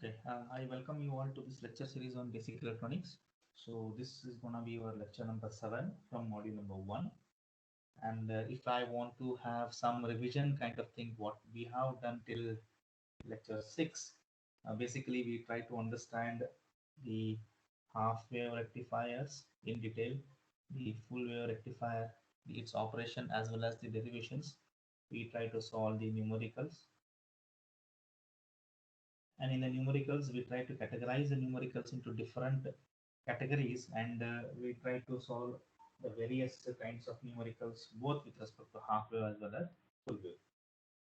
Okay, I welcome you all to this lecture series on basic electronics. So this is gonna be our lecture number 7 from module number 1. And if I want to have some revision kind of thing, what we have done till lecture 6, basically we try to understand the half wave rectifiers in detail, the full wave rectifier, its operation as well as the derivations. We try to solve the numericals, and in the numericals we try to categorize the numericals into different categories, and we try to solve the various kinds of numericals both with respect to half wave as well as full wave.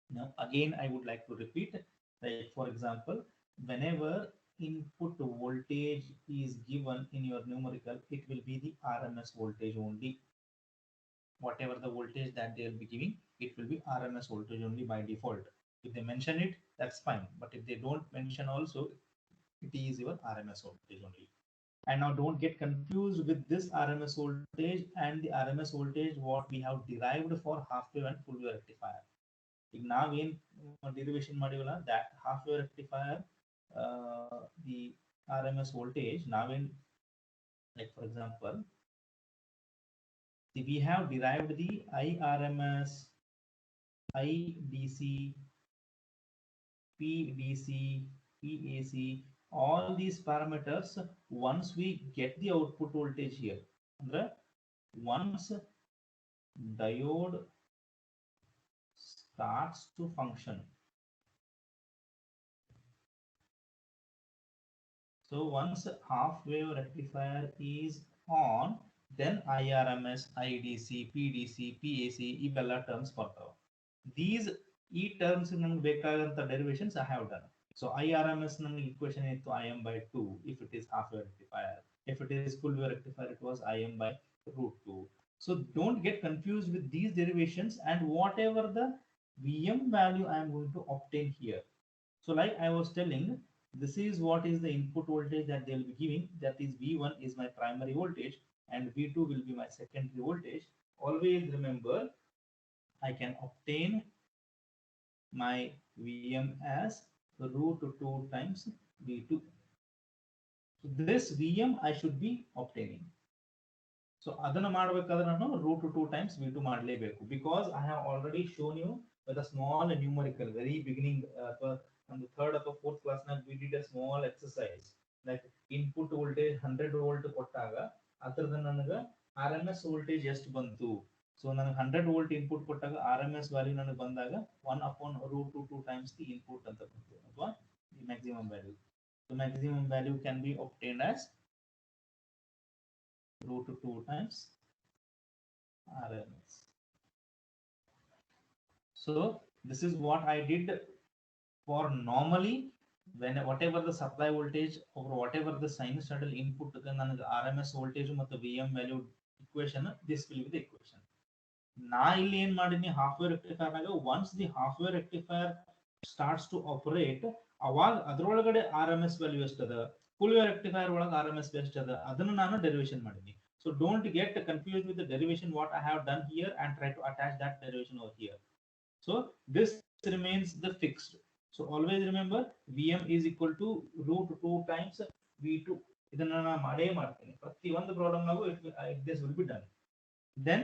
Now again I would like to repeat, like for example, whenever input voltage is given in your numerical, it will be the RMS voltage only. Whatever the voltage that they'll be giving, it will be RMS voltage only by default. If they mention it, that's fine, but if they don't mention also, it is your RMS voltage only. And now don't get confused with this RMS voltage and the RMS voltage what we have derived for half wave and full wave rectifier. Now in derivation module that half wave rectifier, the RMS voltage now in, like for example, we have derived the IRMS, IDC, PDC, PAC, all these parameters. Once we get the output voltage here, once diode starts to function, so once half wave rectifier is on, then IRMS, IDC, PDC, PAC ಇವೆಲ್ಲ terms ಬರ್ತಾವೆ. These terms ನಮಗೆ ಬೇಕಾದಂತ derivations I have done. So IRMS ನಮಗೆ equation ಇತ್ತು Im by 2 if it is half wave rectifier. If it is full wave rectifier, it was Im by root 2. So don't get confused with these derivations and whatever the Vm value I am going to obtain here. So like I was telling, this is what is the input voltage that they will be giving. That is V1 is my primary voltage and V2 will be my secondary voltage. Always remember, I can obtain my Vm as root 2 times V2. So this Vm I should be obtaining. So ಅದನ್ನ ಮಾಡಬೇಕಾದ್ರೆ ನಾನು root 2 times V2 ಮಾಡಲೇಬೇಕು, because I have already shown you with a small numerical very beginning, on the third or fourth class now we did a small exercise like input voltage 100 volt ಕೊಟ್ಟಾಗ ಅದರದ ನನಗೆ RMS voltage ಎಷ್ಟು ಬಂತು. So ನನಗೆ 100 volt input ಕೊಟ್ಟಾಗ RMS value ನನಗೆ ಬಂದಾಗ 1 upon root 2 times the input ಅಂತ ಬಂತು, ಅಥವಾ the maximum value. So maximum value can be obtained as root 2 times RMS. So this is what I did for normally when whatever the supply voltage or whatever the sinusoidal input ನನಗೆ RMS voltage ಮತ್ತು VM value equation, this will be the equation. ನಾ ಇಲ್ಲಿ ಏನ್ ಮಾಡೀನಿ, half wave rectifier ನಾಗ once the half wave rectifier starts to operate, ಅವಾಗ ಅದರೊಳಗಡೆ RMS value ಎಷ್ಟದ, full wave rectifier ಒಳಗೆ RMS value ಎಷ್ಟದ, ಅದನ್ನು ನಾನು derivation ಮಾಡೀನಿ. So don't get confused with the derivation what I have done here and try to attach that derivation over here. So this remains the fixed. So always remember, Vm is equal to root 2 times V2. ಇದನ್ನ ನಾನು ಮಾಡೇ ಮಾಡ್ತೀನಿ ಪ್ರತಿ ಒಂದು problem Nagu. This will be done. Then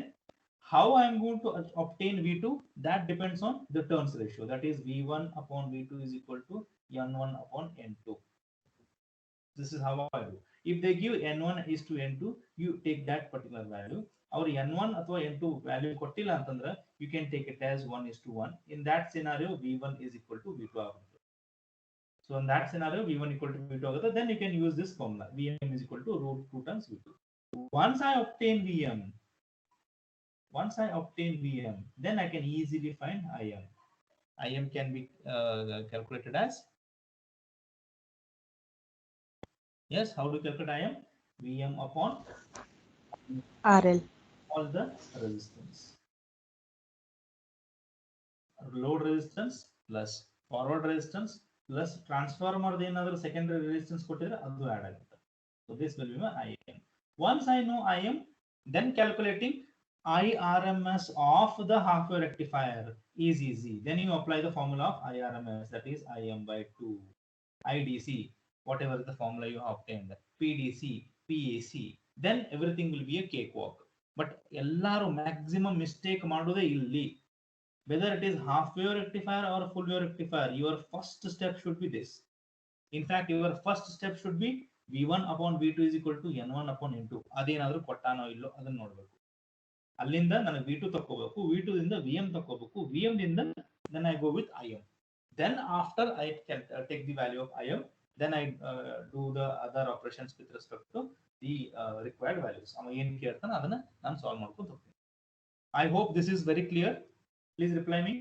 how I am going to obtain V2, that depends on the turns ratio, that is V1 upon V2 is equal to N1 upon N2. This is how I do. If they give N1 is to N2, you take that particular value. Our N1 ಅಥವಾ N2 value ಕೊಟ್ಟಿಲ್ಲ ಅಂತಂದ್ರೆ you can take it as 1 is to 1. In that scenario, V1 is equal to V2 ಆಗುತ್ತೆ. So in that scenario, V1 equal to V2 ಆಗುತ್ತೆ. Then you can use this formula, Vm is equal to root 2 times V2. Once I obtain Vm, then I can easily find Im. Im can be calculated as, yes, how do you calculate Im? Vm upon RL. all the resistance. Load resistance plus forward resistance plus transformer ಏನಾದರೂ secondary resistance ಕೊಟ್ಟಿದ್ರೆ ಅದು add ಆಗುತ್ತೆ. So this will be my Im. Once I know Im, then calculating IRMS of the half wave rectifier is easy. Then you apply the formula of IRMS, that is Im by 2. IDC, whatever is the formula you have obtained, PDC, PAC, then everything will be a cakewalk. But ellaru maximum mistake ಮಾಡುವುದೇ ಇಲ್ಲಿ. Whether it is half wave rectifier or full wave rectifier, your first step should be this. In fact, your first step should be V1 upon V2 is equal to N1 upon N2. ಅದೇನಾದ್ರೂ ಕೊಟ್ಟಾನೋ ಇಲ್ಲೋ ಅದನ್ನ ನೋಡ್ಬೇಕು. ಅಲ್ಲಿಂದ ನನಗೆ V2 ತಕ್ಕೋಬೇಕು, V2 ದಿಂದ VM ತಕ್ಕೋಬೇಕು, VM ದಿಂದ then I go with IM. Then after I can take the value of IM, then I do the other operations with respect to the required values. ಅವ ಏನು ಕೇಳ್ತಾನೆ ಅದನ್ನ ನಾನು ಸಾಲ್ವ್ ಮಾಡ್ಕೊಂಡು ಹೋಗ್ತೀನಿ. I hope this is very clear. Please reply me.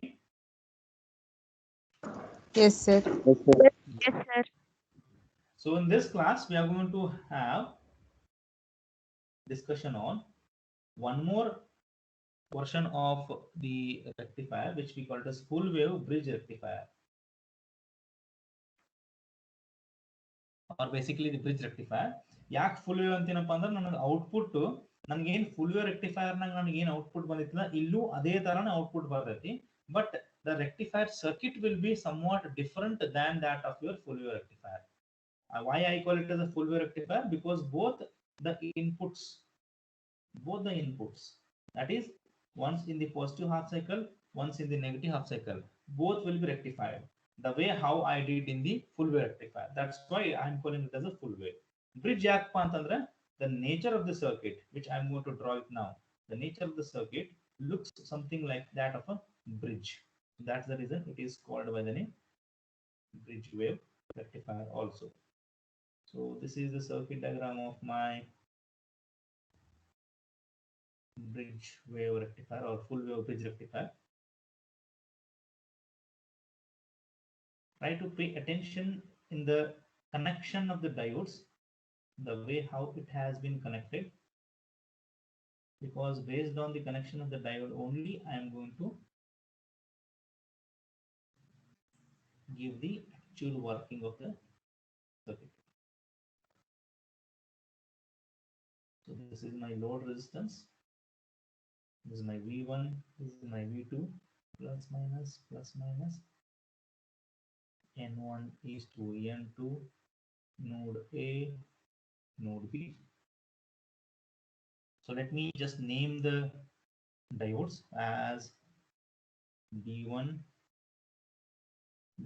Yes, sir. Yes, sir. So in this class, we are going to have discussion on one more version of the rectifier, which we call it as full wave bridge rectifier, or basically the bridge rectifier. ಯಾಕೆ full wave ಅಂತೀನಪ್ಪ ಅಂದ್ರೆ ನನಗೆ output ನನಗೇನು full wave rectifier ನಾಗ ನನಗೆ ಏನು output ಬಂದಿತ್ತಲ್ಲ ಇಲ್ಲೂ ಅದೇ ತರನೇ ಔಟ್ಪುಟ್ ಬರ್ತೈತಿ, but the rectifier circuit will be somewhat different than that of your full wave rectifier. Why I call it as a full wave rectifier? Because both the inputs, that is once in the positive half cycle, once in the negative half cycle, both will be rectified the way how I did in the full wave rectifier. That's why I'm calling it as a full wave. Bridge yakpa antandre the nature of the circuit, which I'm going to draw it now, the nature of the circuit looks something like that of a bridge. That's the reason it is called by the name bridge wave rectifier also. So this is the circuit diagram of my bridge wave rectifier or full wave bridge rectifier. Try to pay attention in the connection of the diodes, the way how it has been connected, because based on the connection of the diode only I am going to give the actual working of the circuit. So this is my load resistance, this is my V1, this is my V2, plus minus, N1 is to N2, node A, node B. So let me just name the diodes as D1,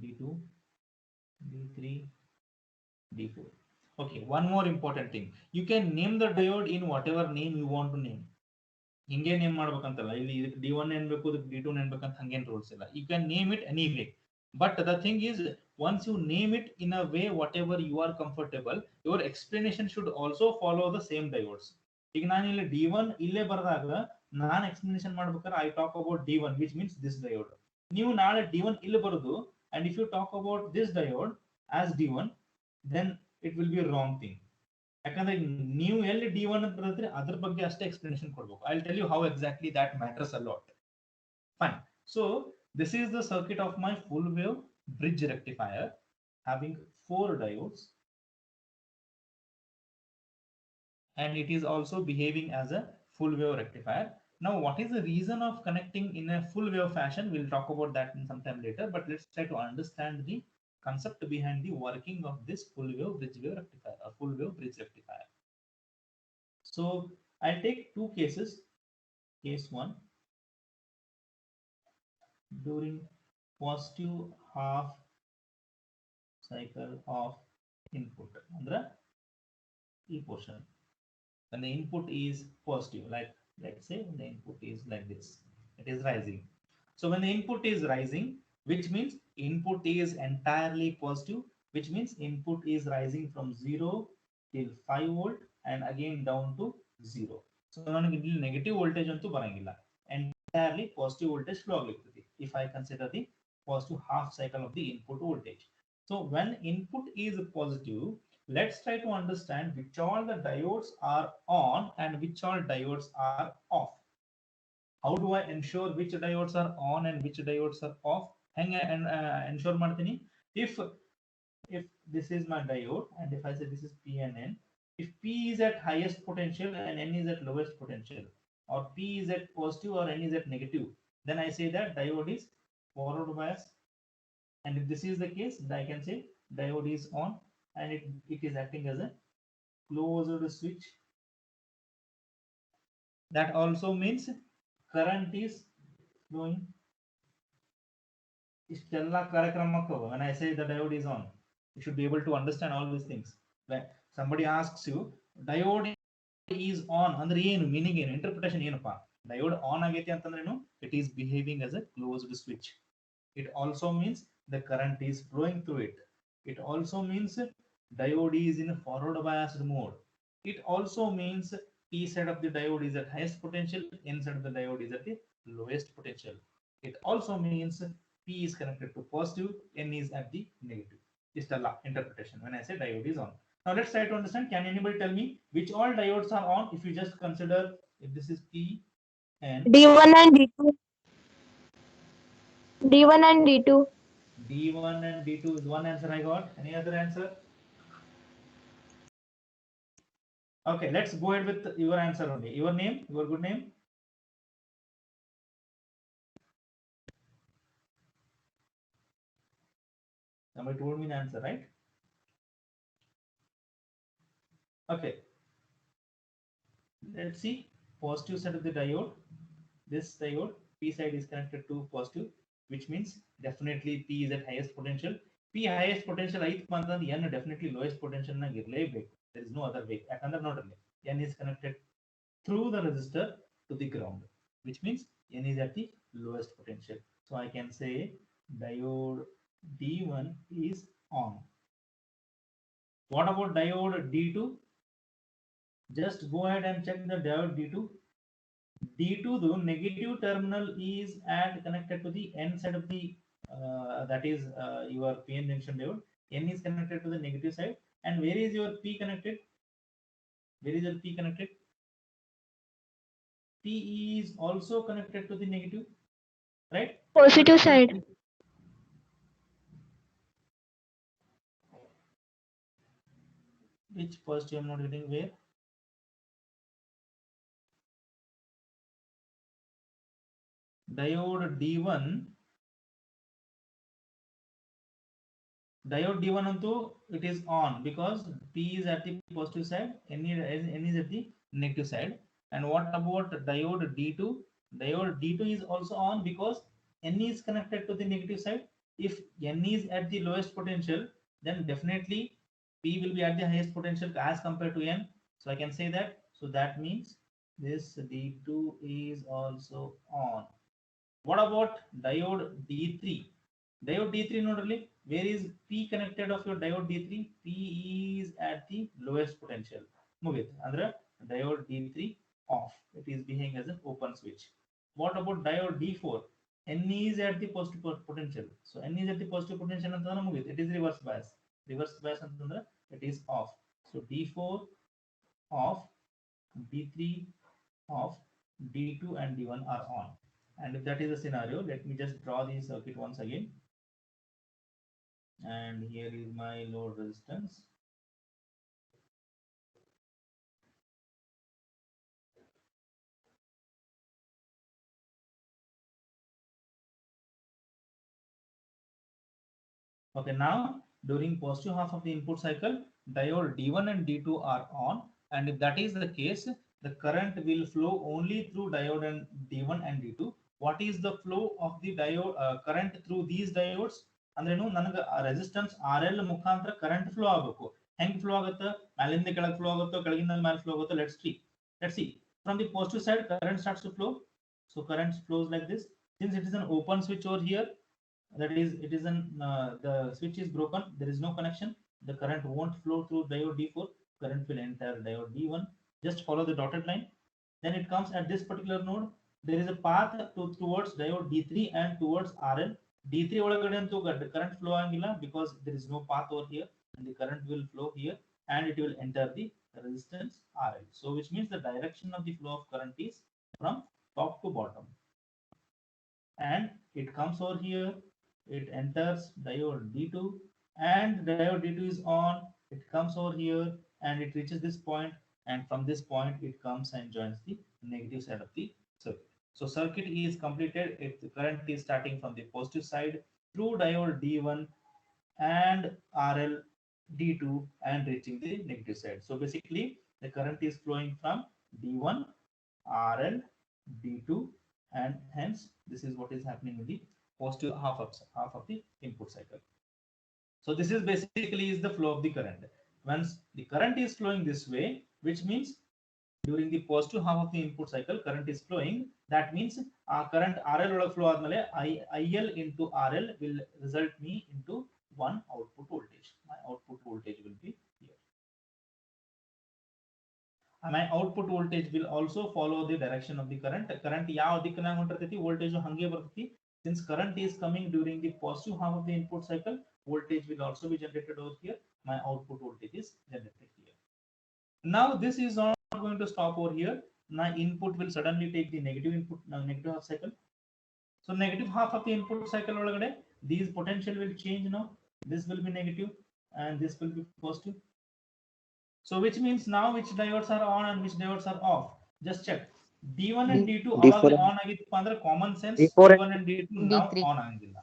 D2, D3, D4. Okay, one more important thing. You can name the diode in whatever name you want to name. ಹಿಂಗೆ name ಮಾಡ್ಬೇಕಂತಲ್ಲ, ಇಲ್ಲಿ ಇದಕ್ಕೆ D1 ಅನ್ಬೇಕು, ಇದಕ್ಕೆ D2 ಅನ್ಬೇಕಂತ ಹಂಗೇನು rules ಇಲ್ಲ. You can name it anyway. But the thing is, once you name it in a way whatever you are comfortable, your explanation should also follow the same diodes. ಈಗ ನಾನು ಇಲ್ಲಿ D1 ಇಲ್ಲೇ ಬರೆದಾಗ ನಾನು explanation ಮಾಡ್ಬೇಕಾದ್ರೆ I talk about D1, which means this diode. ನೀವು ನಾಳೆ D1 ಇಲ್ಲಿ ಬರೋದು and if you talk about this diode as D1, then it will be a wrong thing. ಯಾಕಂದ್ರೆ ನೀವು ಎಲ್ಲಿ D1 ಅಂತ ಬರೆದ್ರೆ ಅದ್ರ ಬಗ್ಗೆ ಅಷ್ಟೇ ಎಕ್ಸ್ಪ್ಲನೇಷನ್ ಕೊಡಬೇಕು. I'll tell you how exactly that matters a lot. Fine. So this is the circuit of my full wave bridge rectifier having 4 diodes, and it is also behaving as a full wave rectifier. Now what is the reason of connecting in a full wave fashion? We'll talk about that in some time later, but let's try to understand the concept behind the working of this full wave bridge wave rectifier or full wave bridge rectifier. So I'll take two cases. Case 1, during positive half cycle of input, andre e portion, when the input is positive, like let's say the input is like this, it is rising. So when the input is rising, which means input is entirely positive, which means input is rising from 0 till 5 volt and again down to 0. So ನನಗೆ ಇಲ್ಲಿ negative voltage ಅಂತೂ ಬರಂಗಿಲ್ಲ, entirely positive voltage flow ಆಗುತ್ತದೆ if I consider the positive half cycle of the input voltage. So when input is positive, let's try to understand which all the diodes are on and which all diodes are off. How do I ensure which diodes are on and which diodes are off? And ensure ಮಾಡ್ತೀನಿ, if this is my diode and if I say this is P and N, if P is at highest potential and N is at lowest potential, or P is at positive or N is at negative, then I say that diode is forward bias. And if this is the case, then I can say diode is on, and it is acting as a closed switch. That also means current is flowing. When I say the diode is on, you should be able to understand all these things. When somebody asks you, diode is on, andre ಏನು meaning ಏನು interpretation ಏನಪ್ಪ diode on ಆಗೈತಿ ಅಂತಂದ್ರೇನು it is behaving as a closed switch. It also means the current is flowing through it. It also means diode is in a forward biased mode. It also means P side of the diode is at highest potential, N side of the diode is at the lowest potential. It also means P is connected to positive, N is at the negative. This is the interpretation when I say diode is on. Now let's try to understand. Can anybody tell me which all diodes are on if you just consider if this is P and D1 and D2. D1 and D2. D1 and D2 is one answer I got. Any other answer? Okay, let's go ahead with your answer only. Your name, your good name. Somebody told me the answer, right? Okay. Let's see. Positive side of the diode. This diode, P side is connected to positive, which means definitely P is at highest potential. P highest potential N definitely lowest potential. There is no other way. N is connected through the resistor to the ground, which means N is at the lowest potential. So I can say diode D1 is on. What about diode D2? Just go ahead and check the diode D2. D2, the negative terminal is connected to the N side of the that is your PN junction diode. N is connected to the negative side. And where is your P connected? Where is your P connected? P is also connected to the negative, right? Positive side. Which positive I'm not getting where? Diode D1. Diode D1 onto it is on because P is at the positive side, N is at the negative side. And what about diode D2? Diode D2 is also on because N is connected to the negative side. If N is at the lowest potential, then definitely P will be at the highest potential as compared to N. So I can say that. So that means this D2 is also on. What about diode D3? Diode D3 not really. Where is P connected of your diode D3? P is at the lowest potential. Move it. Andre diode D3 off. It is behaving as an open switch. What about diode D4? N is at the positive potential. So N is at the positive potential and move it. It is reverse bias. Reverse bias and it is off. So D4 off, D3 off, D2 and D1 are on. And if that is the scenario, let me just draw the circuit once again. And here is my load resistance. Okay, now during positive half of the input cycle, diode D1 and D2 are on, and if that is the case, the current will flow only through diode and D1 and D2. What is the flow of the diode current through these diodes? ಅಂದ್ರೇನು ನನಗೆ resistance RL ಮುಖಾಂತರ current flow ಆಗಬೇಕು. ಹೆಂಗ್ flow ಆಗುತ್ತೆ? ಮೇಲಿಂದ ಕೆಳಗೆ flow ಆಗುತ್ತೋ, ಕೆಳಗಿಂದ ಮೇಲೆ ಫ್ಲೋ ಆಗುತ್ತೋ? Let's see. From the positive side, current starts to flow. So current flows like this. Since it is an open switch over here, that is it is an the switch is broken, there is no connection, the current won't flow through diode D4. Current will enter diode D1. Just follow the dotted line. Then it comes at this particular node. There is a path towards diode D3 and towards RL. D3 ಒಳಗಡೆ ಅಂತೂ current flow ಆಗಂಗಿಲ್ಲ because there is no path over here, and the current will flow here and it will enter the resistance RL. So which means the direction of the flow of current is from top to bottom, and it comes over here, it enters diode D2, and diode D2 is on. It comes over here and it reaches this point, and from this point it comes and joins the negative side of the circuit. So circuit is completed if the current is starting from the positive side through diode D1 and RL D2 and reaching the negative side. So basically the current is flowing from D1, RL, D2, and hence this is what is happening in the positive half of the input cycle. So this is basically is the flow of the current. Once the current is flowing this way, which means during the positive half of the input cycle, current is flowing. That means current RL flow admale IL into RL will result me into one output voltage. My output voltage will be here. And my output voltage will also follow the direction of the current. Current yav dikkanaga ಹೊಂಟಿರ್ತೈತಿ, voltage hange ಬರ್ತೈತಿ. Since current is coming during the positive half of the input cycle, voltage will also be generated over here. My output voltage is generated here. Now this is not going to stop over here. My input will suddenly take the negative input, negative half cycle. So negative half of the input cycle ಒಳಗಡೆ, these potential will change now. This will be negative and this will be positive. So which means now which diodes are on and which diodes are off. Just check. D1 and D2 D4 on ಆಗಿತ್ತು ಅಂದ್ರೆ common sense D4 D1 and D2 now D3. on ಆಗಂಗಿಲ್ಲ.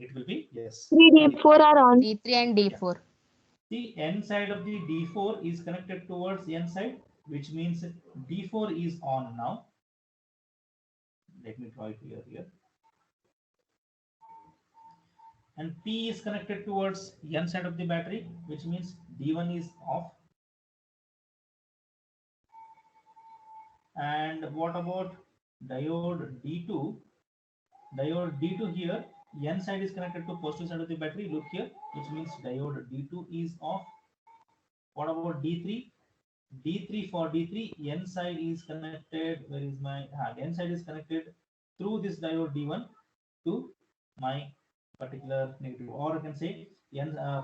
It will be yes. 3 D4 are on. D3 and D4. The N side of the D4 is connected towards N side, which means D4 is on now. Let me draw it here. And P is connected towards N side of the battery, which means D1 is off. And what about diode D2? Diode D2 here, N side is connected to positive side of the battery. Look here, which means diode D2 is off. What about D3? D3 for D3, N side is connected. Where is my N side is connected through this diode D1 to my particular negative, or I can say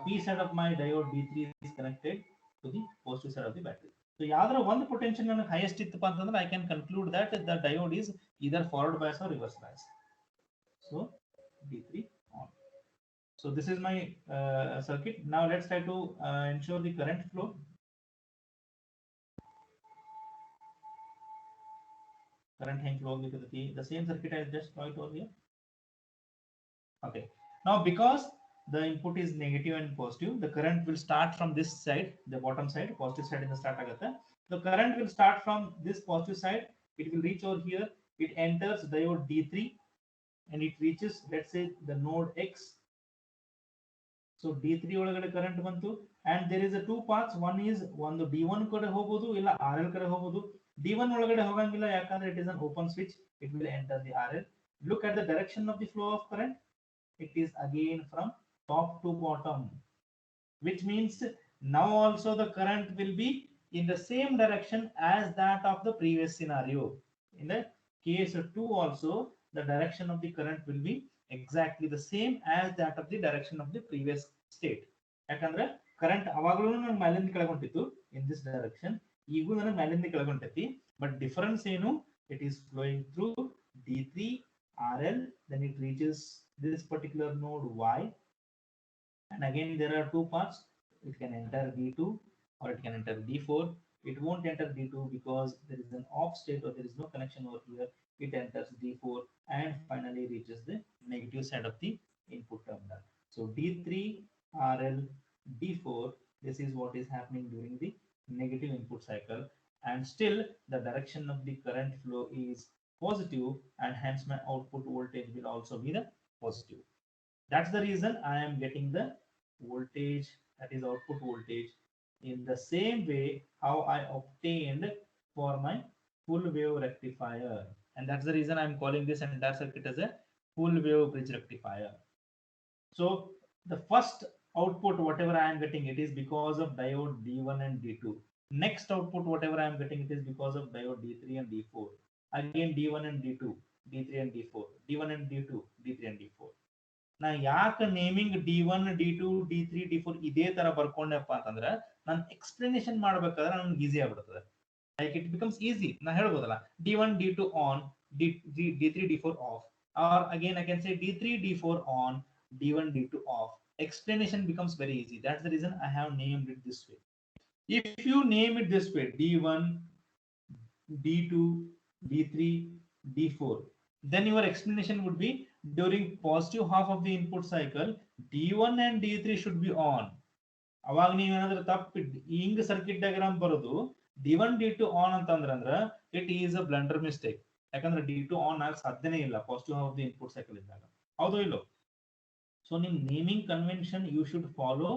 P side of my diode D3 is connected to the positive side of the battery. So yadra one potential ನನಗೆ highest ಇತ್ತಪ್ಪ ಅಂತಂದ್ರೆ I can conclude that the diode is either forward bias or reverse bias. So D3 on. So this is my circuit. Now let's try to ensure the current flow. Current hang flow the same circuit I just draw it over here. Okay. Now because the input is negative and positive, the current will start from this side, the bottom side, positive side in the start agata. The current will start from this positive side. It will reach over here. It enters diode D3 and it reaches, let's say, the node X. So D3 ಒಳಗಡೆ current ಬಂತು, and there is a two paths. One is ಒಂದು D1 ಕಡೆ ಹೋಗೋದು ಇಲ್ಲ RL ಕಡೆ ಹೋಗೋದು. D1 ಒಳಗಡೆ ಹೋಗಂಗಿಲ್ಲ ಯಾಕಂದ್ರೆ it is an open switch. It will enter the RL. Look at the direction of the flow of current. It is again from top to bottom, which means now also the current will be in the same direction as that of the previous scenario. In the case 2 also, the direction of the current will be exactly the same as that of the direction of the previous state. ಯಾಕಂದ್ರೆ current ಅವಾಗಲೂ ನನಗೆ ಮೇಲಿಂದ ಕೆಳಗೆ ಹೊಂಟಿತ್ತು in this direction, ಈಗೂ ನನಗೆ ಮೇಲಿಂದ ಕೆಳಗೆ ಹೊಂಟೈತಿ, but difference ಏನು, it is flowing through D3 RL, then it reaches this particular node Y, and again there are two paths. It can enter D2 or it can enter D4. It won't enter D2 because there is an off state or there is no connection over here. It enters D4 and finally reaches the negative side of the input terminal. So D3 RL D4, this is what is happening during the negative input cycle, and still the direction of the current flow is positive, and hence my output voltage will also be the positive. That's the reason I am getting the voltage, that is output voltage, in the same way how I obtained for my full wave rectifier. And that's the reason I'm calling this entire circuit as a full wave bridge rectifier. So the first output whatever I am getting, it is because of diode D1 and D2. Next output whatever I am getting, it is because of diode D3 and D4. Again D1 and D2, D3 and D4, D1 and D2, D3 and D4. ನಾ ಯಾಕೆ naming D1 D2 D3 D4 ಇದೇ ತರ ಬರ್ಕೊಂಡೆಪ್ಪ ಅಂತಂದ್ರೆ ನಾನು explanation ಮಾಡ್ಬೇಕಾದ್ರೆ ನನಗೆ easy ಆಗ್ಬಿಡ್ತದೆ. Like it becomes easy. ನಾ ಹೇಳ್ಬೋದಲ್ಲ D1 D2 on, D3 D4 of, or again I can say D3 D4 on, D1 D2 off. Explanation becomes very easy. That's the reason I have named it this way. If you name it this way, D1 D2 D3 D4, then your explanation would be during positive half of the input cycle, D1 and D3 should be on. ಅವಾಗ ನೀವೇನಾದ್ರೂ ತಪ್ಪು ಹಿಂಗ್ circuit diagram ಬರೋದು D1 D2 on ಅಂತಂದ್ರ it is a blunder mistake. ಯಾಕಂದ್ರೆ D2 on ಆಗ ಸಾಧ್ಯನೇ ಇಲ್ಲ positive of the input cycle ಇದ್ದಾಗ. ಹೌದು ಇಲ್ಲೋ? ಸೊ ನಿಮ್ naming convention you should follow.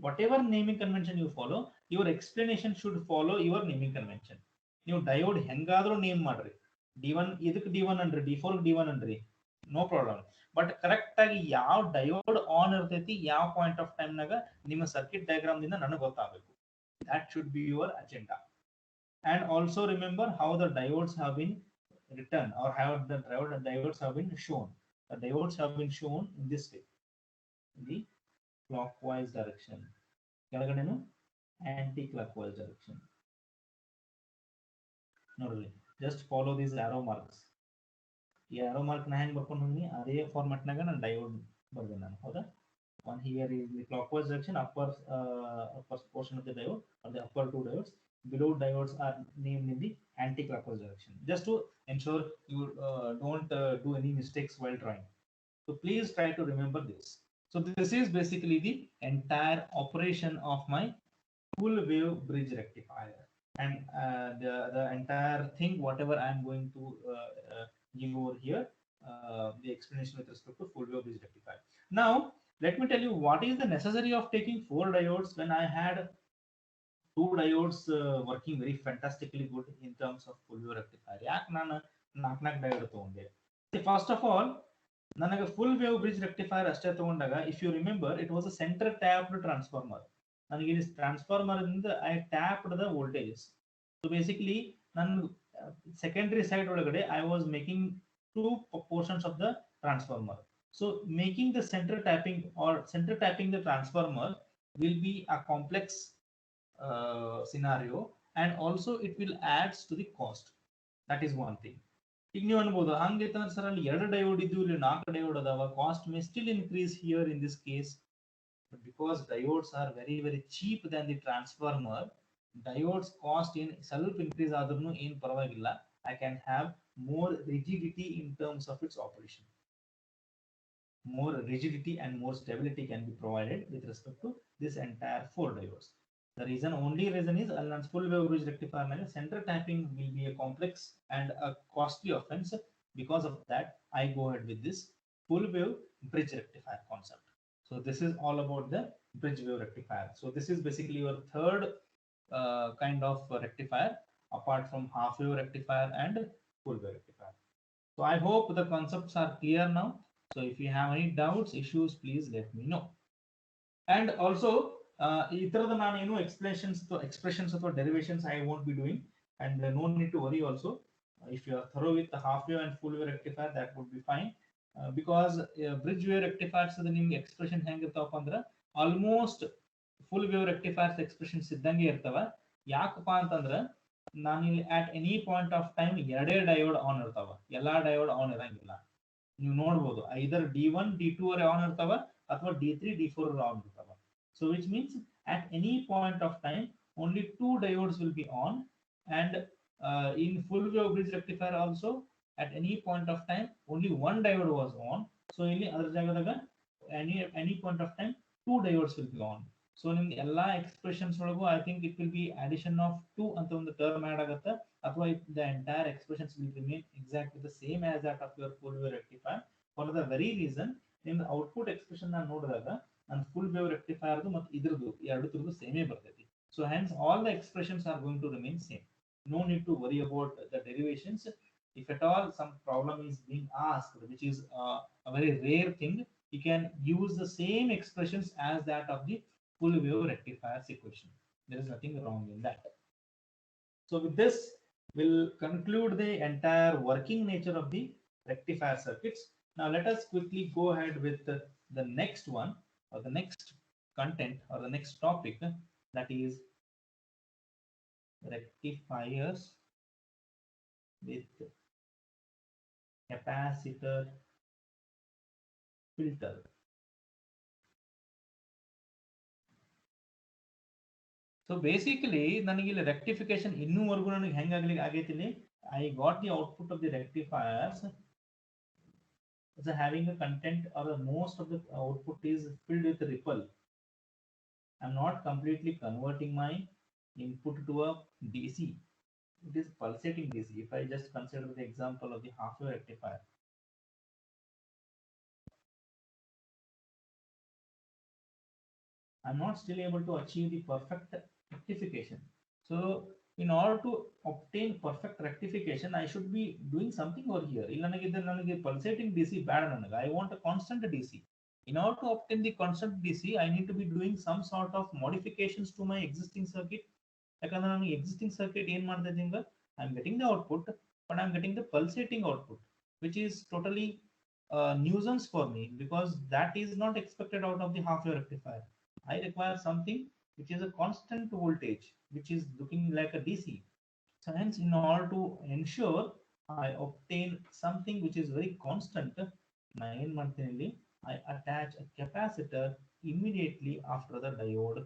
whatever naming convention you follow, your explanation should follow your naming convention. ನೀವು ಡಯೋಡ್ ಹೆಂಗಾದ್ರೂ ನೇಮ್ ಮಾಡ್ರಿ, D1 ಇದಕ್ಕೆ D1 ಅನ್ರಿ, D4 D1 ಅನ್ರಿ, ನೋ ಪ್ರಾಬ್ಲಮ್. ಬಟ್ ಕರೆಕ್ಟ್ ಆಗಿ ಯಾವ ಡಯೋಡ್ ಆನ್ ಇರ್ತೈತಿ ಯಾವ ಪಾಯಿಂಟ್ ಆಫ್ ಟೈಮ್ ನಾಗ ನಿಮ್ಮ ಸರ್ಕಿಟ್ ಡಯಾಗ್ರಾಮ್ ದಿಂದ ನನಗೆ ಗೊತ್ತಾಗಬೇಕು. that should be your agenda. And also remember how the diodes have been written or how the diodes have been shown. The diodes have been shown in this way, in the clockwise direction. ಕೆಳಗಡೆನು anti clockwise direction. ನೋಡ್ರಿ, just follow these arrow marks. ಈ arrow mark ನ ಹೆಂಗ್ ಬರ್ಕೊಂಡು ಹೋಗ್ನಿ ಅದೇ format ನಾಗ ನಾನು diode ಬರ್ದೆ ನಾನು. ಹೌದಾ? one here is the clockwise direction, upper portion of the diode or the upper two diodes. Below diodes are named in the anti-clockwise direction, just to ensure you don't do any mistakes while drawing. So please try to remember this. So this is basically the entire operation of my full wave bridge rectifier, and the entire thing whatever I am going to give over here, the explanation with respect to full wave bridge rectifier. Now let me tell you what is the necessity of taking 4 diodes when I had 2 diodes working very fantastically good in terms of full wave rectifier. ಯಾಕೆ ನಾನು 4 diode ತಗೊಂಡೆ? First of all, ನನಗೆ full wave bridge rectifier ಅಷ್ಟೇ ತಗೊಂಡಾಗ if you remember it was a centre tapped transformer. ನನಗೆ ಇಲ್ಲಿ transformer ಇಂದ I tapped the voltages. So basically ನನ್ನ ಸೆಕೆಂಡರಿ ಸೈಡ್ ಒಳಗಡೆ I was making 2 portions of the transformer. So making the center tapping or center tapping the transformer will be a complex scenario, and also it will adds to the cost. That is one thing. ಈಗ ನೀವು ಅನ್ಬೋದು ಹಂಗೈತಂದ್ರೆ sir ಅಲ್ಲಿ 2 diode ಇದ್ದು ಇಲ್ಲಿ 4 diode ಅದಾವ, cost May still increase here in this case. But because diodes are very very cheap than the transformer, diodes cost in ಸ್ವಲ್ಪ increase ಆದ್ರೂ ಏನು ಪರವಾಗಿಲ್ಲ. I can have more rigidity in terms of its operation. More rigidity and more stability can be provided with respect to this entire 4 diodes. The only reason is Allan's full wave bridge rectifier center tapping will be a complex and a costly offense. Because of that, I go ahead with this full wave bridge rectifier concept. So this is all about the bridge wave rectifier. So this is basically your third kind of rectifier apart from half wave rectifier and full wave rectifier. So I hope the concepts are clear now. So if you have any doubts, issues, please let me know. And also ಈ ತರದ ನಾನು ಏನು expressions ಅಥವಾ derivations I won't be doing, and no need to worry also. If you are thorough with the half wave and full wave rectifier, that would be fine. Because bridge wave rectifiers ನಿಮ್ಗೆ expression ಹೆಂಗಿರ್ತಾವಪ್ಪ ಅಂದ್ರೆ almost full wave ರೆಕ್ಟಿಫೈರ್ಸ್ expressions ಇದ್ದಂಗೆ ಇರ್ತಾವ. ಯಾಕಪ್ಪ ಅಂತಂದ್ರೆ ನಾನಿಲ್ಲಿ at any point of time 2 diode on ಇರ್ತಾವ, ಎಲ್ಲಾ diode on ಇರಂಗಿಲ್ಲ. ನೀವು ನೋಡಬಹುದು ಐದರ್ D1 D2 ಆನ್ ಇರ್ತಾವ ಅಥವಾ D3 D4 ಆನ್ ಇರ್ತಾವ. So which means at any point of time only 2 diodes will be on, and in full wave bridge rectifier also at any point of time only 1 diode was on. So ಇಲ್ಲಿ ಅದರ ಜಾಗದಾಗ any point of time 2 diodes will be on. So ನಿಮ್ಗೆ ಎಲ್ಲಾ expressions ಒಳಗೂ I think it will be addition of 2 ಅಂತ ಒಂದು term add ಆಗುತ್ತೆ, ಅಥವಾ the entire expressions will remain exactly the same as that of your full wave rectifier. For the very reason ನಿಮ್ದು output expression ನಾನು ನೋಡಿದಾಗ ನನ್ನ full wave rectifier ಮತ್ತು ಇದ್ರದ್ದು ಎರಡರದ್ದು ಸೇಮೇ ಬರ್ತೈತಿ. So hence all the expressions are going to remain same. No need to worry about the derivations. If at all some problem is being asked, which is a very rare thing, you can use the same expressions as that of the full wave rectifier's equation. There is nothing wrong in that. So with this, we'll conclude the entire working nature of the rectifier circuits. Now let us quickly go ahead with the next one, or the next content, or the next topic, that is rectifiers with capacitor filter. So basically ನನಗೆ ಇಲ್ಲಿ rectification ಇನ್ನೂವರೆಗೂ ನನಗೆ ಹೆಂಗಾಗ್ಲಿಕ್ಕೆ ಆಗೈತಿ, I got the output of the rectifiers is having a content or the most of the output is filled with ripple. I'm not completely converting my input to a DC. It is pulsating DC. If I just consider the example of the half wave rectifier, I'm not still able to achieve the perfect rectification. So in order to obtain perfect rectification, I should be doing something over here. Pulsating DC bad. I want a constant DC. In order to obtain the constant DC, I need to be doing some sort of modifications to my existing circuit. Existing circuit I'm getting the output, but I'm getting the pulsating output, which is totally nuisance for me because that is not expected out of the half wave rectifier. I require something which is a constant voltage, which is looking like a DC. So hence, in order to ensure I obtain something which is very constant, I attach a capacitor immediately after the diode,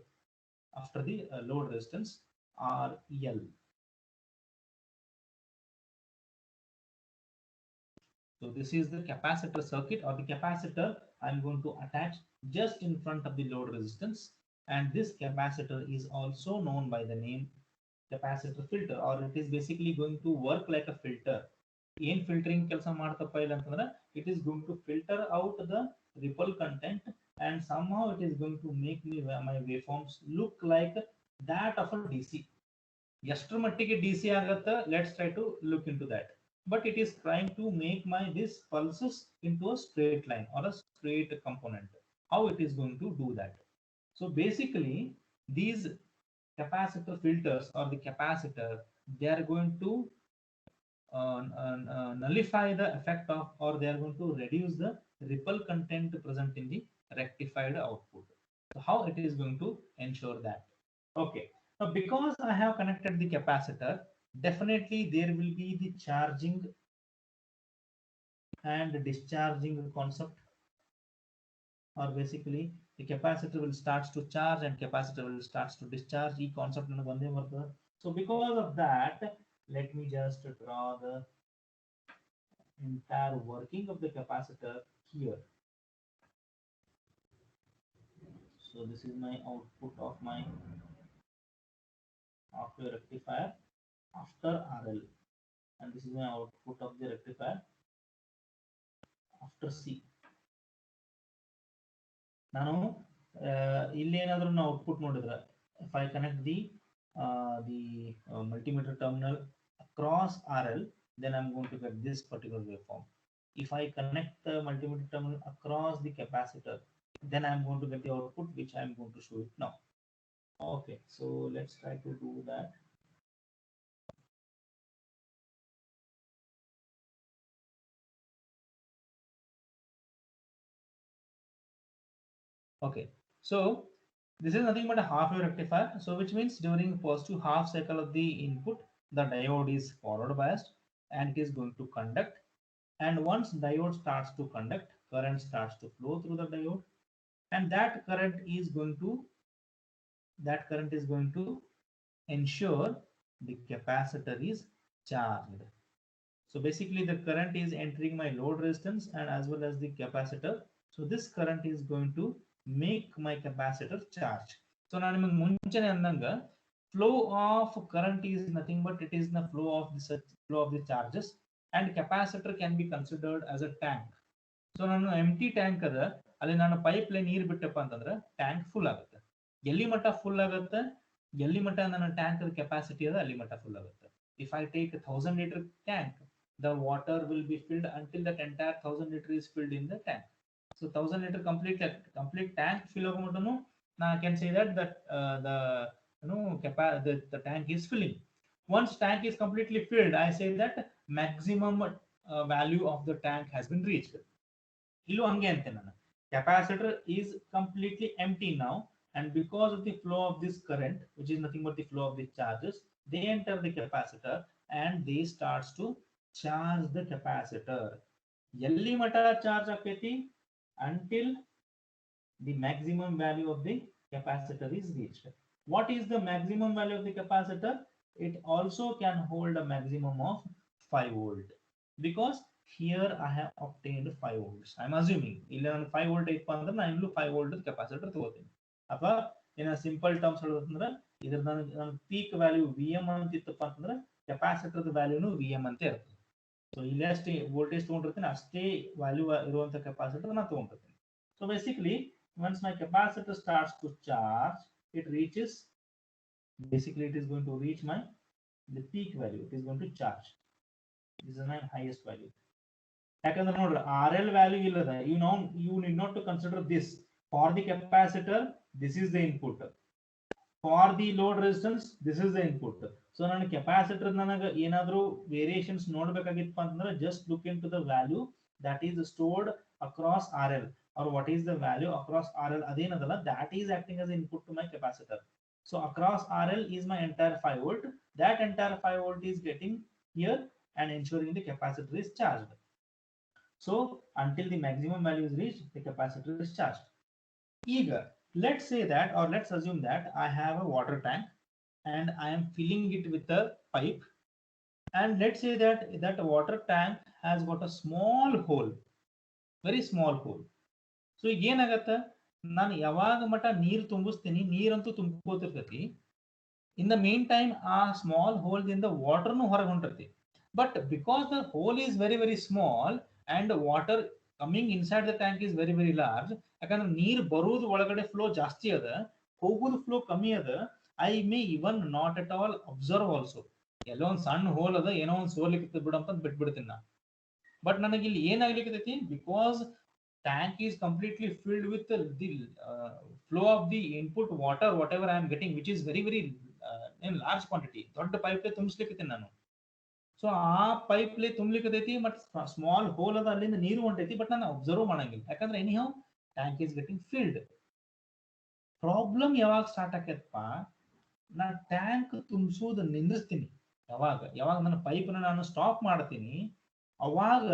after the load resistance RL. So this is the capacitor circuit or the capacitor I'm going to attach just in front of the load resistance. And this capacitor is also known by the name capacitor filter, or it is basically going to work like a filter. In filtering it is going to filter out the ripple content, and somehow it is going to make me my waveforms look like that of a DC. Yester mattige DC agata, let's try to look into that. But it is trying to make my this pulses into a straight line or a straight component. How it is going to do that? So basically, these capacitor filters or the capacitor, they are going to nullify the effect of, or they are going to reduce the ripple content present in the rectified output. So how it is going to ensure that? Okay, now because I have connected the capacitor, definitely there will be the charging and discharging concept, or basically the capacitor will start to charge and capacitor will start to discharge. E concept. So because of that, let me just draw the entire working of the capacitor here. So this is my output of my half-wave rectifier after RL, and this is my output of the rectifier after C. ನಾನು ಇಲ್ಲಿ ಏನಾದರೂ ನಾವು output ನೋಡಿದ್ರೆ, if I connect the multimeter terminal across RL, then I'm going to get this particular waveform. If I connect the multimeter terminal across the capacitor, then I'm going to get the output which I'm going to show it now. Okay, so let's try to do that. Okay, so this is nothing but a half-wave rectifier. So which means during positive half cycle of the input, the diode is forward biased and it is going to conduct. And once diode starts to conduct, current starts to flow through the diode, and that current is going to ensure the capacitor is charged. So basically the current is entering my load resistance and as well as the capacitor. So this current is going to make my capacitor charge. So now munchane andanga, flow of current is nothing but it is the flow of the charges, and capacitor can be considered as a tank. So ನಾನು empty tank ಅದ ಅಲ್ಲಿ ನಾನು pipe line ನೀರು ಬಿಟ್ಟಪ್ಪ ಅಂತಂದ್ರೆ tank full ಆಗುತ್ತೆ. ಎಲ್ಲಿ ಮಟ್ಟ full ಆಗುತ್ತೆ, ಎಲ್ಲಿ ಮಟ್ಟ ನನ್ನ ಟ್ಯಾಂಕ್ ಕೆಪಾಸಿಟಿ ಅದ ಅಲ್ಲಿ ಮಟ್ಟ ಫುಲ್ ಆಗುತ್ತೆ. If I take a 1000 liter tank, the water will be filled until that entire 1000 liter is filled in the tank. So 1000 liter complete tank fill ಆಗೋಮಟನು now I can say that the tank is filling. Once tank is completely filled, I say that maximum value of the tank has been reached. Illu hange ante nanu capacitor is completely empty now, and because of the flow of this current, which is nothing but the flow of the charges, they enter the capacitor and they starts to charge the capacitor. Yalli mata charge aketi until the maximum value of the capacitor is reached. What is the maximum value of the capacitor? It also can hold a maximum of 5 volt. because here I have obtained 5 volts. I'm assuming ಇಲ್ಲಿ ನಾನು 5 volt ಐತಪ್ಪ ಅಂದ್ರೆ ನಾನು ಇಲ್ಲೂ 5 volt capacitor ತಗೋತೀನಿ. ಅಥವಾ ಇನ್ನ simple terms ಹೇಳೋದಂದ್ರೆ ಇದ್ರ ನನ್ನ ಪೀಕ್ ವ್ಯಾಲ್ಯೂ Vm ಅಂತ ಇತ್ತಪ್ಪ ಅಂತಂದ್ರೆ ಕೆಪಾಸಿಟರ್ ವ್ಯಾಲ್ಯೂನು Vm ಅಂತ ಇರ್ತದೆ. ಸೊ ಇಲ್ಲಿ ಅಷ್ಟೇ ವೋಲ್ಟೇಜ್ ತಗೊಂಡಿರ್ತೀನಿ ಅಷ್ಟೇ ವ್ಯಾಲ್ಯೂ ಇರುವಂತ ಕೆಪಾಸಿಟರ್ ನಾನು ತಗೊಂಡಿರ್ತೀನಿ. So basically once my capacitor starts to charge, it reaches, basically it is going to reach the peak value. It is going to charge. This is my highest value. ಯಾಕಂದ್ರೆ ನೋಡ್ರಿ RL value ಇಲ್ಲದ you need not to consider this. For the capacitor, this is the input. For the load resistance, this is the input. So ನನ್ನ capacitor ನನಗೆ ಏನಾದರೂ variations ನೋಡ್ಬೇಕಾಗಿತ್ತಪ್ಪ ಅಂತಂದ್ರೆ just look into the value that is stored across RL, or what is the value across RL ಅದೇನದಲ್ಲ that is acting as input to my capacitor. So across RL is my entire 5 volt. That entire 5 volt is getting here and ensuring the capacitor is charged. So until the maximum value is reached, the capacitor is charged. Eager. Let's say that, or let's assume that I have a water tank and I am filling it with a pipe. And let's say that that water tank has got a small hole, very small hole. So ಏನಾಗತ್ತೆ, ನಾನು ಯಾವಾಗ ಮಟ ನೀರು ತುಂಬಿಸ್ತೀನಿ ನೀರಂತೂ ತುಂಬಿಕೋತಿರ್ತೈತಿ. In the meantime ಆ small hole ದಿಂದ ವಾಟರ್ನು ಹೊರಗೆ ಹೊಂಟಿರ್ತೈತಿ. But because the hole is very very small and water coming inside the tank is very very large. ಯಾಕಂದ್ರೆ ನೀರು ಬರುವುದು ಒಳಗಡೆ ಫ್ಲೋ ಜಾಸ್ತಿ ಅದ, ಹೋಗುದು ಫ್ಲೋ ಕಮ್ಮಿ ಅದ. I may even not at all observe also. ಎಲ್ಲೋ ಒಂದು ಸಣ್ಣ ಹೋಲ್ ಅದ, ಏನೋ ಒಂದು ಸೋರ್ಲಿಕ್ಕೆ ಬಿಡಂತ ಬಿಟ್ಬಿಡ್ತೀನಿ ನಾ. ಬಟ್ ನನಗೆ ಇಲ್ಲಿ ಏನಾಗ್ಲಿಕ್ಕೈತಿ, because tank is completely filled with the flow of the input water, whatever I am getting, which is very very in large quantity. ದೊಡ್ಡ ಪೈಪ್ ಲೇ ತುಂಬಿಸ್ಲಿಕ್ಕೈತೀನಿ ನಾನು. ಸೊ ಆ ಪೈಪ್ ಲೇ ತುಂಬ್ಲಿಕ್ಕೈತಿ, ಬಟ್ ಸ್ಮಾಲ್ ಹೋಲ್ ಅದ, ಅಲ್ಲಿಂದ ನೀರು ಹೊಂಟೈತಿ, ಬಟ್ ನಾನು ಅಬ್ಸರ್ವ್ ಮಾಡಂಗಿಲ್ಲ. ಯಾಕಂದ್ರೆ any how tank is getting filled. Problem ಯಾವಾಗ ಸ್ಟಾರ್ಟ್ ಆಕೈತಪ್ಪ, ನಾ ಟ್ಯಾಂಕ್ ತುಂಬಿಸೋದು ನಿಂದಿಸ್ತೀನಿ. ಯಾವಾಗ ನನ್ನ ಪೈಪ್ ನಾನು ಸ್ಟಾಪ್ ಮಾಡ್ತೀನಿ, ಅವಾಗ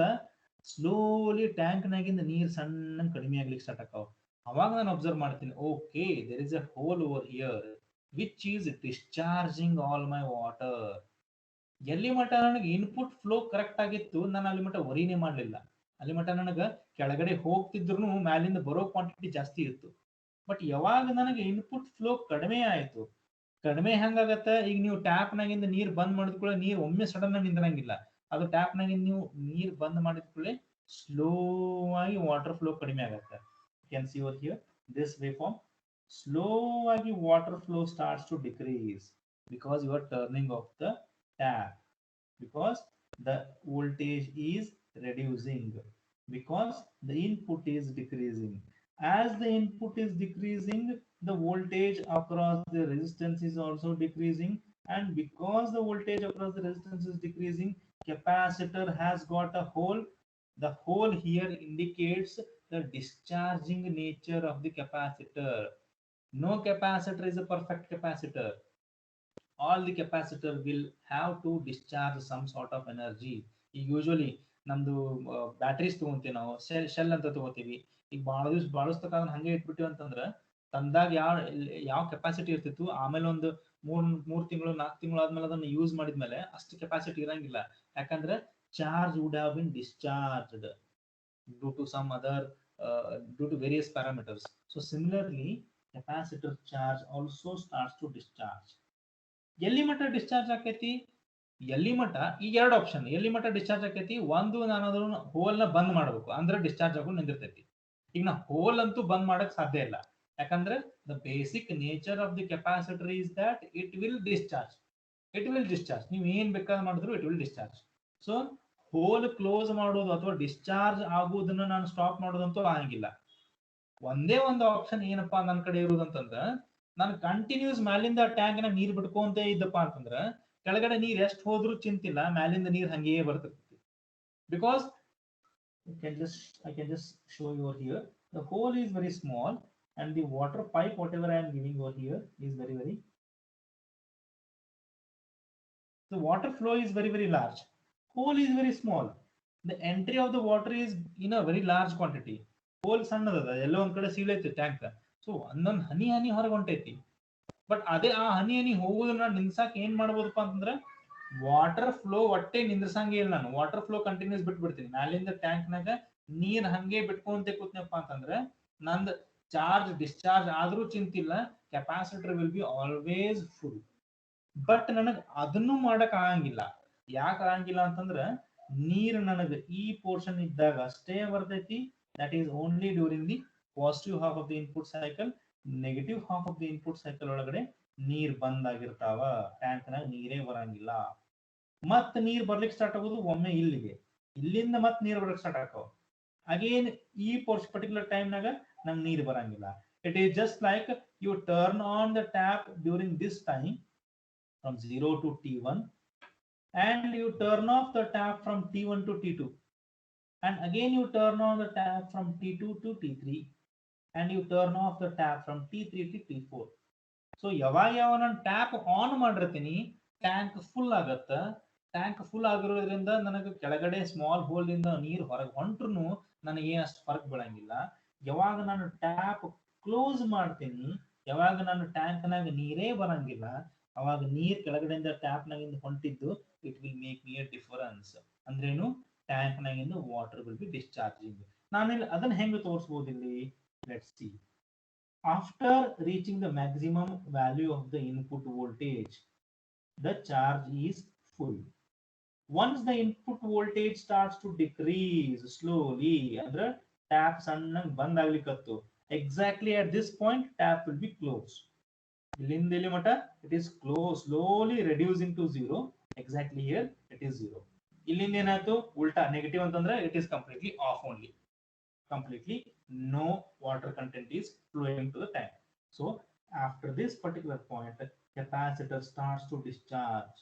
ಸ್ಲೋಲಿ ಟ್ಯಾಂಕ್ ನಾಗಿಂದ ನೀರು ಸಣ್ಣ ಕಡಿಮೆ ಆಗ್ಲಿಕ್ಕೆ ಸ್ಟಾರ್ಟ್ ಆಕಾವ. ಅವಾಗ ನಾನು ಅಬ್ಸರ್ವ್ ಮಾಡ್ತೀನಿ, okay there is a hole over here which is discharging all my water. ಎಲ್ಲಿ ಮಟ ನನಗೆ ಇನ್ಪುಟ್ ಫ್ಲೋ ಕರೆಕ್ಟ್ ಆಗಿತ್ತು, ನಾನು ಅಲ್ಲಿ ಮಟ ವರಿನೇ ಮಾಡಲಿಲ್ಲ. ಅಲ್ಲಿ ಮಟ ನನಗೆ ಕೆಳಗಡೆ ಹೋಗ್ತಿದ್ರು ಮ್ಯಾಲಿಂದ ಬರೋ ಕ್ವಾಂಟಿಟಿ ಜಾಸ್ತಿ ಇತ್ತು. ಬಟ್ ಯಾವಾಗ ನನಗೆ ಇನ್ಪುಟ್ ಫ್ಲೋ ಕಡಿಮೆ ಆಯ್ತು, ಕಡಿಮೆ ಹೆಂಗಾಗತ್ತೆ, ಈಗ ನೀವು ಟ್ಯಾಪ್ ನಾಗಿಂದ ನೀರು ಬಂದ್ ಮಾಡಿದ ಕೂಡ ನೀರು ಒಮ್ಮೆ ಸಡನ್ ಆಗಿ ನಿಂದ್ರಂಗಿಲ್ಲ. ಅದು ಟ್ಯಾಪ್ ನಾಗಿಂದ ನೀವು ನೀರು ಬಂದ್ ಮಾಡಿದ ಕೂಡಲೇ ಸ್ಲೋ ಆಗಿ ವಾಟರ್ ಫ್ಲೋ ಕಡಿಮೆ ಆಗುತ್ತೆ. You can see over here this waveform. Slow ಆಗಿ water flow starts to decrease because you are turning off the tap, because the voltage is reducing, because the input is decreasing. As the input is decreasing, the voltage across the resistance is also decreasing, and because the voltage across the resistance is decreasing, capacitor has got a hole. The hole here indicates the discharging nature of the capacitor. No capacitor is a perfect capacitor. All the capacitor will have to discharge some sort of energy. Usually ನಮ್ದು batteries ತಗೊಂತೀವಿ ನಾವು, shell ಅಂತ ತಗೋತೀವಿ. ಈಗ ಬಹಳ ದಿವಸ ಬಳಸ್ತಕ್ಕ ಹಂಗೆ ಇಟ್ಬಿಟ್ಟಿವಿ ಅಂತಂದ್ರೆ ತಂದಾಗ ಯಾವ ಕೆಪಾಸಿಟಿ ಇರ್ತಿತ್ತು, ಆಮೇಲೆ ಒಂದು 3 ತಿಂಗಳು 4 ತಿಂಗಳು ಆದ್ಮೇಲೆ ಅದನ್ನ ಯೂಸ್ ಮಾಡಿದ್ಮೇಲೆ ಅಷ್ಟು ಕೆಪಾಸಿಟಿ ಇರಂಗಿಲ್ಲ. ಯಾಕಂದ್ರೆ charge would have been discharged due to some other due to various parameters. So similarly capacitor charge also starts to discharge. ಎಲ್ಲಿ ಮಟ್ಟ ಡಿಸ್ಚಾರ್ಜ್ ಆಕೈತಿ, ಎಲ್ಲಿ ಮಟ್ಟ, ಈಗ 2 ಆಪ್ಷನ್. ಎಲ್ಲಿ ಮಟ್ಟ ಡಿಸ್ಚಾರ್ಜ್ ಆಕೈತಿ, ಒಂದು ನಾನು ಅದನ್ನ ಹೋಲ್ ನ ಬಂದ್ ಮಾಡಬೇಕು, ಅಂದ್ರೆ ಡಿಸ್ಚಾರ್ಜ್ ಆಗೋದು ನಿಂದಿರ್ತೈತಿ. ಈಗ ನಾ ಹೋಲ್ ಅಂತೂ ಬಂದ್ ಮಾಡಕ್ ಸಾಧ್ಯ ಇಲ್ಲ, ಯಾಕಂದ್ರೆ the basic nature of the capacitor is that it will discharge. ನೀವು ಏನ್ ಬೇಕಾದ್ರೆ ಮಾಡಿದ್ರು it will discharge. So hole close ಮಾಡೋದು ಅಥವಾ ಡಿಸ್ಚಾರ್ಜ್ ಆಗುವುದನ್ನ ನಾನು ಸ್ಟಾಪ್ ಮಾಡೋದಂತೂ ಆಗಂಗಿಲ್ಲ. ಒಂದೇ ಒಂದು ಆಪ್ಷನ್ ಏನಪ್ಪಾ ನನ್ನ ಕಡೆ ಇರುವುದಂತಂದ್ರ, ನಾನು ಕಂಟಿನ್ಯೂಸ್ ಮ್ಯಾಲಿಂದ ಟ್ಯಾಂಕ್ ನ ನೀರ್ ಬಿಟ್ಕೊಂತ ಇದ್ದಪ್ಪ ಅಂತಂದ್ರ ಕೆಳಗಡೆ ನೀರ್ ಎಷ್ಟು ಹೋದ್ರು ಚಿಂತಿಲ್ಲ, ಮ್ಯಾಲಿಂದ ನೀರ್ ಹಂಗೇ ಬರ್ತೈತಿ. Because I can just show you over here. The hole is very small and the water pipe, whatever I am giving over here, is very very, the water flow is very very large. Hole is very small. The entry of the water is in a very large quantity. Hole ಸಣ್ಣದ, ಎಲ್ಲೋ ಒಂದ್ ಕಡೆ ಸೀಳೈತಿ tank. So ಒಂದೊಂದು ಹನಿ ಹೊರಗೆ ಹೊಂಟೈತಿ. But ಅದೇ ಆ ಹನಿ ಹೋಗೋದನ್ನ ನಿಲ್ಸಾಕ್ ಏನ್ ಮಾಡ್ಬೋದಪ್ಪ ಅಂತಂದ್ರೆ, water flow ಒಟ್ಟೆ ನಿಂದ್ರಸಂಗೆ ಇಲ್ಲ, ನಾನು ವಾಟರ್ ಫ್ಲೋ ಕಂಟಿನ್ಯೂಸ್ ಬಿಟ್ಬಿಡ್ತೀನಿ. ಮ್ಯಾಲಿಂದ ಟ್ಯಾಂಕ್ನಾಗ ನೀರ್ ಹಂಗೆ ಬಿಟ್ಕೊಂತ ಕೂತ್ನಪ್ಪ ಅಂತಂದ್ರೆ ನಂದ್ ಚಾರ್ಜ್ ಡಿಸ್ಚಾರ್ಜ್ ಆದ್ರೂ ಚಿಂತಿಲ್ಲ, capacitor will be always full. But ನನಗ್ ಅದನ್ನು ಮಾಡಕ್ ಆಗಂಗಿಲ್ಲ. ಯಾಕೆ ಆಗಂಗಿಲ್ಲ ಅಂತಂದ್ರ ನೀರ್ ನನಗ್ ಈ ಪೋರ್ಷನ್ ಇದ್ದಾಗ ಅಷ್ಟೇ ಬರ್ತೈತಿ. That is only during the positive half of the input cycle. Negative half of the input cycle ಒಳಗಡೆ ನೀರ್ ಬಂದ್ ಆಗಿರ್ತಾವ, ಟ್ಯಾಂಕ್ನಾಗ ನೀರೇ ಬರಂಗಿಲ್ಲ. ಮತ್ ನೀರ್ ಬರ್ಲಿಕ್ಕೆ ಸ್ಟಾರ್ಟ್ ಆಗೋದು ಒಮ್ಮೆ ಇಲ್ಲಿಗೆ, ಇಲ್ಲಿಂದ ಮತ್ ನೀರ್ ಬರ್ಲಿಕ್ಕೆ ಸ್ಟಾರ್ಟ್ ಆಕಾವ. ಅಗೇನ್ ಈ ಪರ್ಟಿಕ್ಯುಲರ್ ಟೈಮ್ನಾಗ ನಂಗೆ ನೀರ್ ಬರಂಗಿಲ್ಲ. It is just like you turn on the tap during this time from 0 to T1, and you turn off the tap from T1 to T2, and again you turn on the tap from T2 to T3, and you turn off the tap from T3 to T4. So ಯಾವಾಗ ನಾನು tap on ಮಾಡಿರ್ತೀನಿ tank full ಆಗತ್ತ. Tank full ಆಗಿರೋದ್ರಿಂದ ನನಗೆ ಕೆಳಗಡೆ small hole ಇಂದ ನೀರು ಹೊರಗೆ ಹೊಂಟ್ರು ನನಗೆ ಏನಷ್ಟು ಫರ್ಕ್ ಬೀಳಂಗಿಲ್ಲ. ಯಾವಾಗ ನಾನು ಟ್ಯಾಪ್ ಕ್ಲೋಸ್ ಮಾಡ್ತೀನಿ, ಯಾವಾಗ ನಾನು ಟ್ಯಾಂಕ್ನಾಗ ನೀರೇ ಬರಂಗಿಲ್ಲ, ಅವಾಗ ನೀರ್ ಕೆಳಗಡೆಯಿಂದ ಟ್ಯಾಪ್ನಾಗಿಂದ ಹೊಂಟಿದ್ದು it will make me a difference. ಅಂದ್ರೇನು, ಟ್ಯಾಂಕ್ನಾಗಿಂದ ವಾಟರ್ ವಿಲ್ ಬಿ ಡಿಸ್ಚಾರ್ಜಿಂಗ್. ನಾನಿಲ್ಲಿ ಅದನ್ನ ಹೆಂಗೆ ತೋರಿಸ್ಬೋದು ಇಲ್ಲಿ, let's see. After reaching the maximum value of the input voltage, the charge is full. Once the input voltage starts to decrease slowly, ಅಂದ್ರೆ tap ಸಣ್ಣಗೆ ಬಂದ್ ಆಗ್ಲಿಕ್ಕತ್ತು, exactly at this point tap will be closed. ಇಲ್ಲಿಂದ ಇಲ್ಲಿ ಮಟ it is close, slowly reducing to zero. Exactly here it is zero. ಇಲ್ಲಿಂದ ಏನಾಯ್ತು, ಉಲ್ಟಾ negative ಅಂತಂದ್ರೆ it is completely off only. Completely no water content is flowing to the tank. So after this particular point, the capacitor starts to discharge.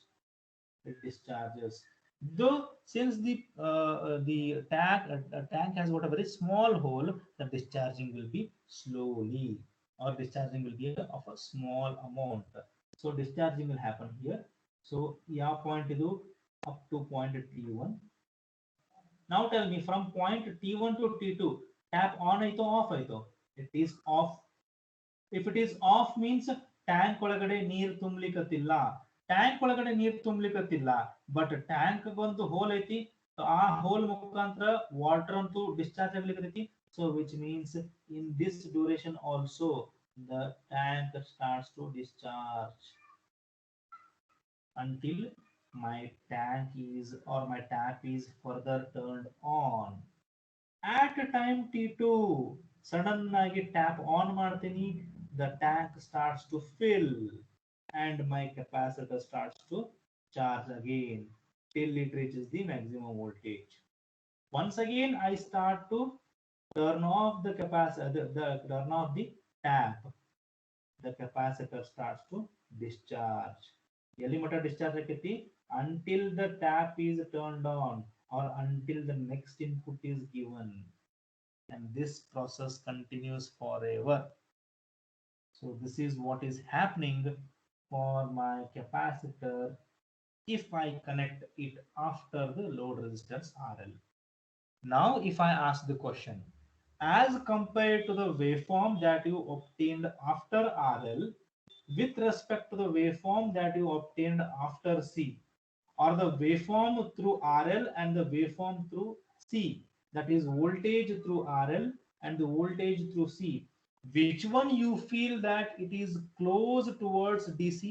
It discharges. Though since the tank has got a very small hole, the discharging will be slowly, or discharging will be of a small amount. So discharging will happen here. So yeah, point idu up to point T1. Now tell me, from point T1 to T2, tap on aito off aito? It is off. If it is off means tank ಒಳಗಡೆ ನೀರ್ ತುಂಬಲಿಕತ್ತಿಲ್ಲ. Tank ಒಳಗಡೆ ನೀರ್ ತುಂಬಲಿಕತ್ತಿಲ್ಲ, but tank ಒಂದು hole ಐತಿ, ಆ hole ಮುಖಾಂತರ water ಅಂತೂ ಡಿಸ್ಚಾರ್ಜ್ ಆಗ್ಲಿಕತ್ತೈತಿ. So which means in this duration also the tank starts to discharge until my tank is, or my tap is further turned on. At time T2 sudden agi tap on ಮಾಡ್ತೀನಿ, the tank starts to fill and my capacitor starts to charge again till it reaches the maximum voltage. Once again I start to turn off the capacitor, turn off the tap. The capacitor starts to discharge. ಎಲ್ಲಿ ಮಟ್ಟ discharge ಆಕೈತಿ, until the tap is turned on or until the next input is given, and this process continues forever. So this is what is happening for my capacitor if I connect it after the load resistance RL. Now if I ask the question, as compared to the waveform that you obtained after RL with respect to the waveform that you obtained after C, or the waveform through RL and the waveform through C, that is voltage through RL and the voltage through C, which one you feel that it is close towards DC?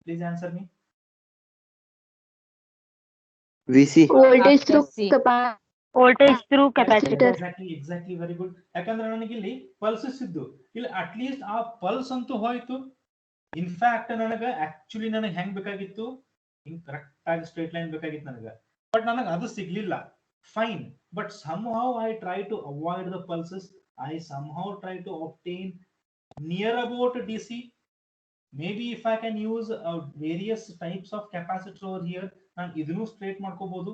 Please answer me. VC. Voltage After through C. voltage through capacitor. Exactly very good. ಯಾಕಂದ್ರೆ ನನಗೆ ಇಲ್ಲಿ pulses ಇದ್ದು, ಇಲ್ಲಿ at least ಆ pulse ಅಂತೂ ಹೋಯ್ತು. In fact ನನಗೆ actually ನನಗೆ ಹೆಂಗ್ ಬೇಕಾಗಿತ್ತು, ಹಿಂಗ್ ಕರೆಕ್ಟ್ ಆಗಿ ಸ್ಟ್ರೇಟ್ ಲೈನ್ ಬೇಕಾಗಿತ್ತು ನನಗೆ, ಬಟ್ ನನಗೆ ಅದು ಸಿಗ್ಲಿಲ್ಲ. Fine, but somehow I try to avoid the pulses. I somehow try to obtain near about DC. Maybe if I can use various types of capacitors over here, ನಾನು ಇದನ್ನು straight ಮಾಡ್ಕೋಬಹುದು.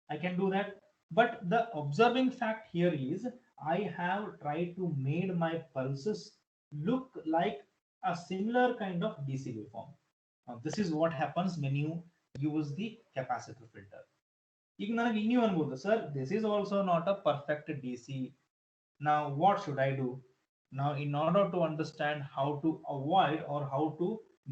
I can do that. But the observing fact here is I have tried to make my pulses look like a similar kind of DC waveform. Now this is what happens when you use the capacitor filter. ಈಗ ನನಗೆ ಇನ್ನೂ ಅನ್ಬೋದು, sir this is also not a perfect DC. Now what should I do? Now in order to understand how to avoid or how to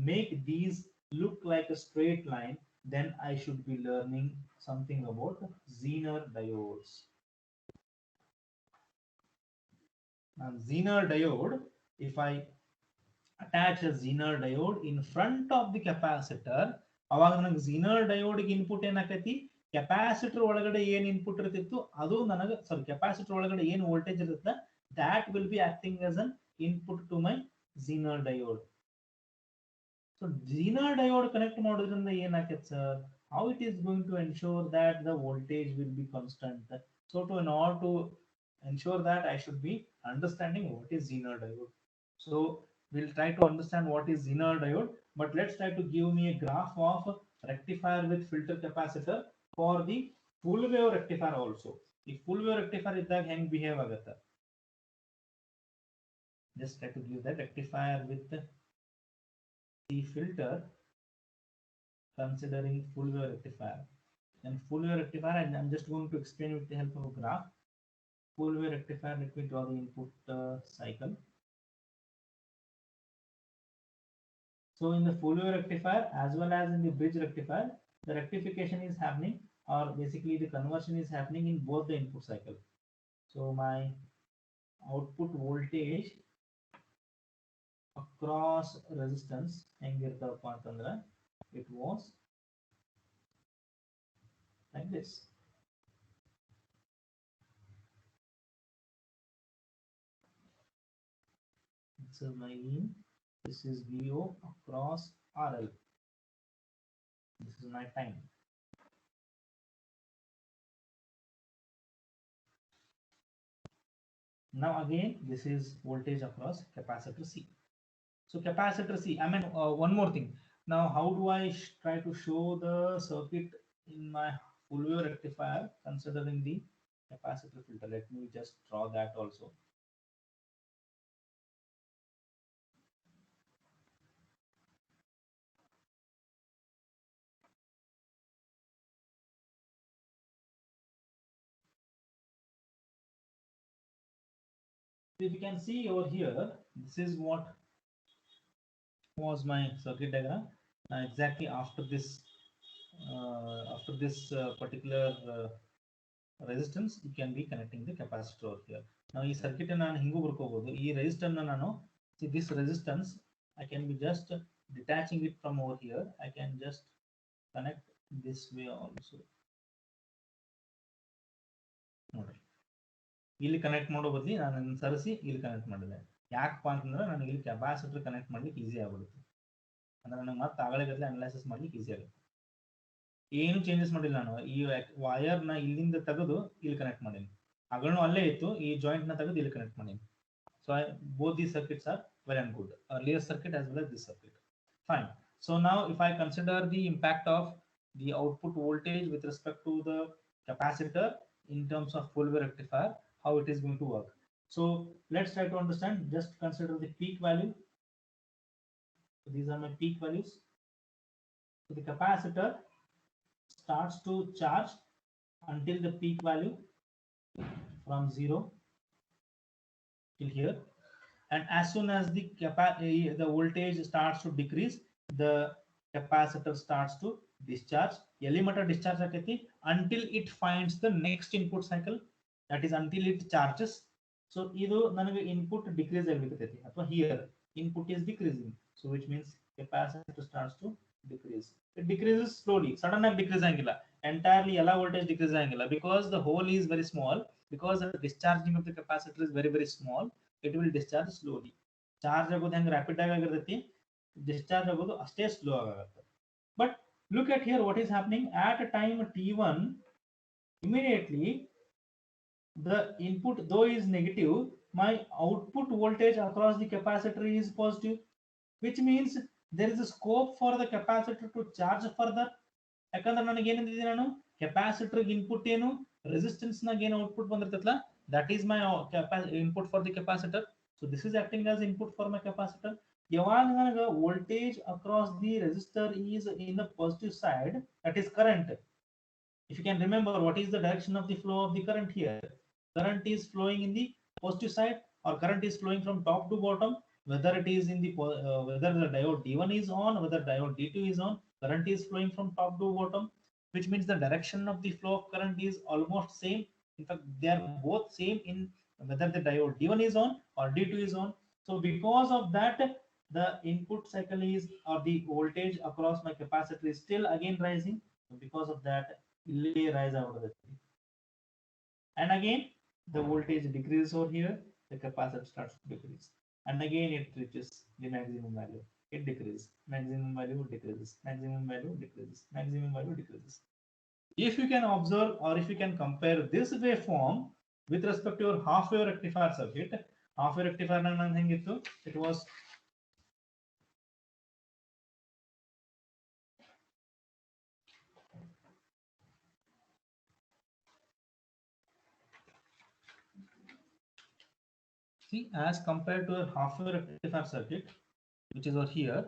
make these look like a straight line, then I should be learning something about Zener diodes. Now, Zener diode, if I attach a Zener diode in front of the capacitor, ಅವಾಗ ನನಗೆ Zener diode input ಏನಾಕೈತಿ, capacitor ಒಳಗಡೆ ಏನು input ಇರ್ತಿತ್ತು ಅದು ನನಗೆ capacitor ಒಳಗಡೆ ಏನು voltage ಇರುತ್ತೆ that will be acting as an input to my Zener diode. So Zener diode connect ಮಾಡೋದ್ರಿಂದ ಏನಾಕೈತಿ sir, how it is going to ensure that the voltage will be constant. So in order to ensure that, I should be understanding what is Zener diode. So we'll try to understand what is Zener diode, but let's try to give me a graph of rectifier with filter capacitor for the full wave rectifier also. If full wave rectifier iddag heng behave agutta, just try to give that rectifier with the filter considering full wave rectifier. And full wave rectifier, and I'm just going to explain with the help of a graph. Full wave rectifier, let me draw the input cycle. So in the full wave rectifier as well as in the bridge rectifier, the rectification is happening, or basically the conversion is happening in both the input cycle. So my output voltage across resistance, it was like this. This is my in, this is VO across RL. This is my time. Now again, this is voltage across capacitor C. So capacitor C, I mean one more thing. Now how do I try to show the circuit in my full wave rectifier considering the capacitor filter? Let me just draw that also. If you can see over here, this is what was my circuit diagram. Exactly after this particular resistance, you can be connecting the capacitor over here. Now ಈ circuit ನಾನು ಹಿಂಗೂ ಬರ್ಕೋಬಹುದು. ಈ resistor ನಾನು, see this resistance, I can be just detaching it from over here. I can just connect this way also. ನೋಡಿ, ಇಲ್ಲಿ connect ಮಾಡೋ ಬದಲಿ ನಾನು ಸರಿಸಿ ಇಲ್ಲಿ ಕನೆಕ್ಟ್ ಮಾಡಿದೆ. ಯಾಕಪ್ಪ ಅಂತಂದ್ರೆ ನನಗೆ ಇಲ್ಲಿ ಕೆಪಾಸಿಟರ್ ಕನೆಕ್ಟ್ ಮಾಡ್ಲಿಕ್ಕೆ ಈಸಿ ಆಗ್ಬಿಡುತ್ತೆ. ಅಂದ್ರೆ ನನಗೆ ಮತ್ತೆ ಆಗಳೆಗಟ್ಟಲೆ ಅನಲೈಸಿಸ್ ಮಾಡ್ಲಿಕ್ಕೆ ಈಸಿ ಆಗುತ್ತೆ. ಏನು ಚೇಂಜಸ್ ಮಾಡಿಲ್ಲ ನಾನು. ಈ ವೈರ್ ನ ಇಲ್ಲಿಂದ ತೆಗೆದು ಇಲ್ಲಿ ಕನೆಕ್ಟ್ ಮಾಡೀನಿ. ಅಗಳನ್ನು ಅಲ್ಲೇ ಇತ್ತು, ಈ ಜಾಯಿಂಟ್ ನ ತೆಗೆದು ಇಲ್ಲಿ ಕನೆಕ್ಟ್ ಮಾಡೀನಿ. So both these circuits are well and good. Earlier circuit as well as this circuit. Fine. So now if I consider the impact of the output voltage with respect to the capacitor in terms of full wave rectifier, how it is going to work. So let's try to understand. Just consider the peak value. So these are my peak values. So the capacitor starts to charge until the peak value from 0 till here, and as soon as the voltage starts to decrease, the capacitor starts to discharge. Early matter discharge aketi until it finds the next input cycle, that is until it charges. So idu nanage input decrease aglikateti, athwa here input is decreasing, so which means capacitor starts to decrease. It decreases slowly, sudden decrease angilla, entirely ella voltage decrease angilla, because the hole is very small, because the discharging of the capacitor is very very small. It will discharge slowly. Charge agodu hang rapid agi ಆಗಿರ್ತೈತಿ, discharge agodu ಅಷ್ಟೇ slow ಆಗುತ್ತೆ. But look at here what is happening at a time t1. Immediately the input though is negative, my output voltage across the capacitor is positive, which means there is a scope for the capacitor to charge further. ಯಾಕಂದ್ರೆ ನನಗೆ ಏನಿದೆ, ನಾನು capacitor input ಏನು, resistance ನಾಗ ಏನು output ಬಂದಿರ್ತೈತಲ್ಲ, that is my input for the capacitor. So this is acting as input for my capacitor. ಯಾವಾಗ ನನಗೆ voltage across the resistor is in the positive side, that is current. If you can remember, what is the direction of the flow of the current here? Current is flowing in the positive side, or current is flowing from top to bottom. whether it is in the whether the diode D1 is on, whether diode D2 is on, current is flowing from top to bottom, which means the direction of the flow of current is almost same. In fact, they are both same in whether the diode D1 is on or D2 is on. So because of that, the input cycle is, or the voltage across my capacitor is still again rising. Because of that, it will rise out of the thing. And again, the voltage decreases over here, the capacitor starts to decrease. And again, it reaches the maximum value. It decreases. Maximum value decreases. Maximum value decreases. Maximum value decreases. If you can observe, or if you can compare this waveform with respect to your half wave rectifier circuit, half wave rectifier it was see, as compared to a half wave rectifier circuit, which is over here,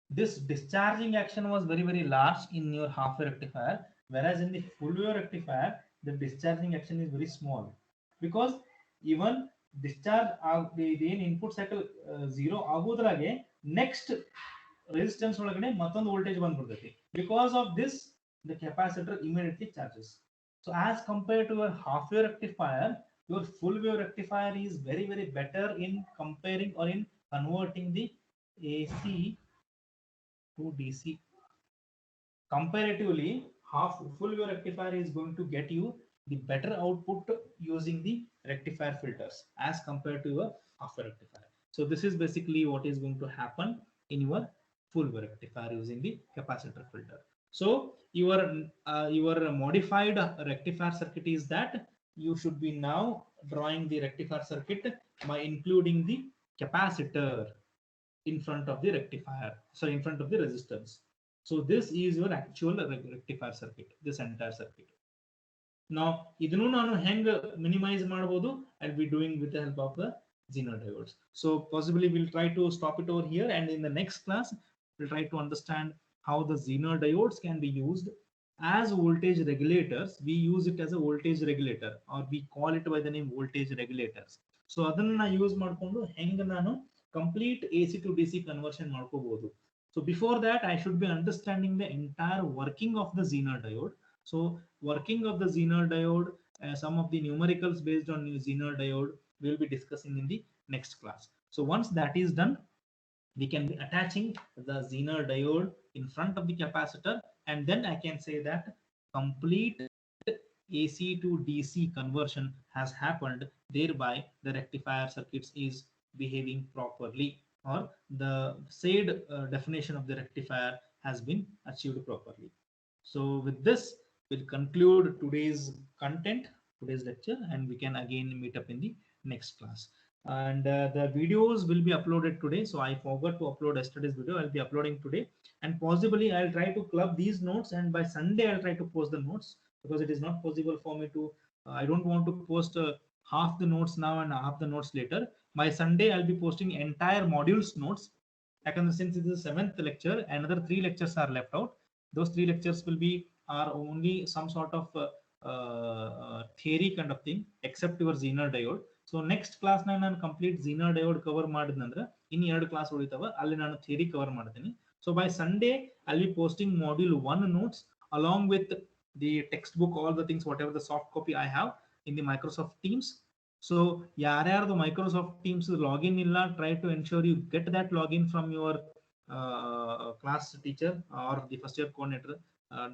this discharging action was very large in your half wave rectifier, whereas in the full wave rectifier, the discharging action is very small, because even discharge the input cycle 0 ಆಗೋದ್ರಾಗೆ next resistance ಒಳಗಡೆ ಮತ್ತೊಂದು voltage ಬಂದ್ಬಿಡ್ತೈತಿ. Because of this, the capacitor immediately charges. So as compared to your half wave rectifier, your full wave rectifier is very better in comparing or in converting the AC to DC. Comparatively, full wave rectifier is going to get you the better output using the rectifier filters as compared to your half wave rectifier. So this is basically what is going to happen in your full wave rectifier using the capacitor filter. So your modified rectifier circuit is that you should be now drawing the rectifier circuit by including the capacitor in front of the rectifier, so in front of the resistance. So this is your actual rectifier circuit, this entire circuit. Now idunu nanu heng minimize madabodu, I'll be doing with the help of the Zener diodes. So possibly we'll try to stop it over here, and in the next class we'll try to understand how the Zener diodes can be used as voltage regulators. We use it as a voltage regulator, or we call it by the name voltage regulators. So adanna use madkondo heng nanu complete AC to DC conversion ಮಾಡ್ಕೋಬಹುದು. So before that, I should be understanding the entire working of the Zener diode. So working of the Zener diode, some of the numericals based on Zener diode we will be discussing in the next class. So once that is done, we can be attaching the Zener diode in front of the capacitor, and then I can say that complete AC to DC conversion has happened. Thereby, the rectifier circuits is behaving properly, or the said definition of the rectifier has been achieved properly. So with this, we'll conclude today's content, today's lecture, and we can again meet up in the next class. And the videos will be uploaded today. So I forgot to upload yesterday's video. I'll be uploading today, and possibly I'll try to club these notes, and by Sunday I'll try to post the notes, because it is not possible for me to I don't want to post half the notes now and half the notes later. By Sunday I'll be posting entire modules notes. Since it is the 7th lecture, another 3 lectures are left out. Those 3 lectures are only some sort of theory kind of thing, except your Zener diode. So next class ನಾನು complete Zener diode cover ಮಾಡಿದ್ನಂದ್ರೆ ಇನ್ನು 2 class ಉಳಿತಾವ, ಅಲ್ಲಿ ನಾನು theory cover ಮಾಡ್ತೀನಿ. So by Sunday I'll be posting module 1 notes along with the textbook, all the things, whatever the soft copy I have in the Microsoft Teams. So ಯಾರ್ಯಾರ್ದು Microsoft Teams login ಇಲ್ಲ, try to ensure you get that login from your class teacher or the first year coordinator,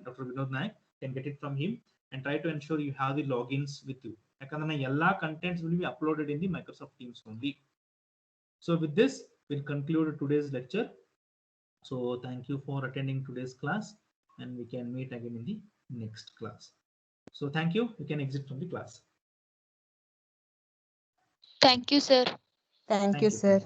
Dr. Vinod Nayak. Can get it from him, and try to ensure you have the logins with you. ಯಾಕಂದ್ರೆ ಎಲ್ಲ contents will be uploaded in the Microsoft Teams only. So with this, we'll conclude today's lecture. So thank you for attending today's class, and we can meet again in the next class. So thank you. You can exit from the class. Thank you, sir. Thank you, sir.